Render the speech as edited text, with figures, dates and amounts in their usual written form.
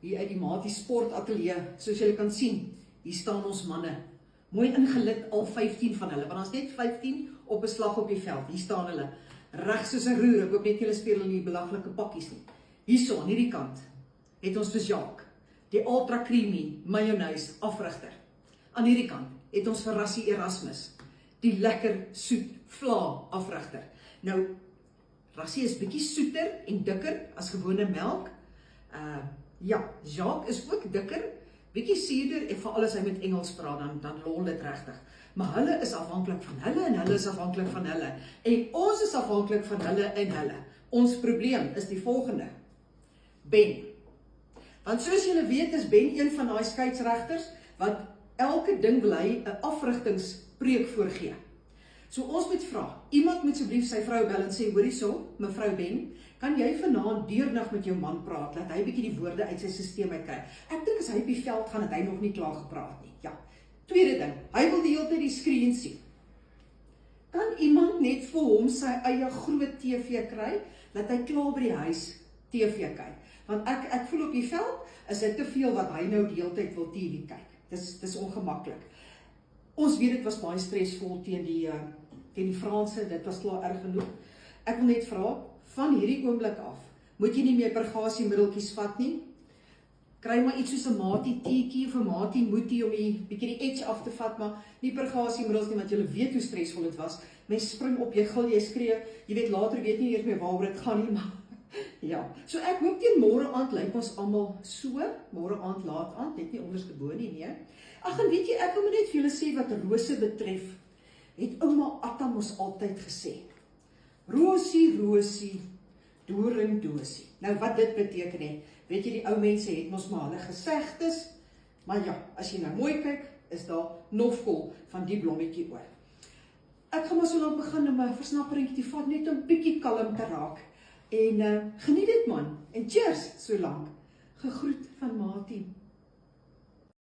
hier uit die Matie sportatelier, soos julle kan sien, hier staan ons manne, mooi ingelid, al 15 van hulle, want ons net 15 op 'n slag op die veld, hier staan hulle, reg soos 'n roer, ek hoop net julle speel hulle nie belaglike pakkies nie. Hierso, aan hierdie kant, het ons vir Jacques, die ultra creamy mayonnaise afrigter. Aan hierdie kant het ons vir Rassie Erasmus, die lekker soet vla afrigter. Nou, Rassie is bietjie soeter en dikker as gewone melk. Ja, Jacques is ook dikker, bietjie suurder en veral as hy met Engels praat, dan lol dit regtig. Maar hulle is afhanklik van hulle en hulle is afhanklik van hulle. En ons is afhanklik van hulle en hulle. Ons probleem is die volgende. Ben. Want soos julle weet is Ben een van daai skeieregters wat elke ding wil hy 'n afrigtingspreek voorgee. So ons moet vra, iemand moet asseblief sy vrou bel en sê, hoorie so, mevrou Ben, kan jy vanaand deurnag met jou man praat, laat hy bietjie die woorde uit sy stelsel uitkry. Ek dink as hy op die veld gaan, het hy nog nie klaar gepraat nie. Ja. Tweede ding, hy wil die hele tyd die skreen sien. Kan iemand net vir hom sy eie groot TV kry, laat hy klaar by die huis TV kyk? Want ek voel op die veld, is dit te veel wat hy nou die hele tyd wil TV kyk. Dis ongemaklik. Ons weet dit was baie stresvol teen die Franse, dit was klaar erg genoeg. Ek wil net vra, van hierdie oomblik af, moet jy nie meer pergasiemiddeltjies vat nie. Kry maar iets soos 'n Matie teetjie of 'n Matie moetie om bietjie die edge af te vat, maar nie pergasiemiddels nie, want jy weet hoe stresvol dit was. Mens spring op, jy gil, jy skree, jy weet later weet nie eers meer waaroor dit gaan nie, maar ja. So ek hoop teen môre aand lyk ons almal so, môre aand laat aand, net nie onderste bo nie, nee. Ag, en weet jy, ek wil net vir julle sê wat rose betref, het ouma Atta mos altyd gesê. Rosie, rosie, doring dosie. Nou wat dit beteken het, weet jy die ou mense het mos maar hulle gesegdes, maar ja, as jy nou mooi kyk, is daar nofkol van die blommetjie oor. Ek gaan maar so lank begin om 'n versnapperingkie te vat, net om bietjie kalm te raak. En geniet dit man, en cheers so lank. Gegroet van Matie.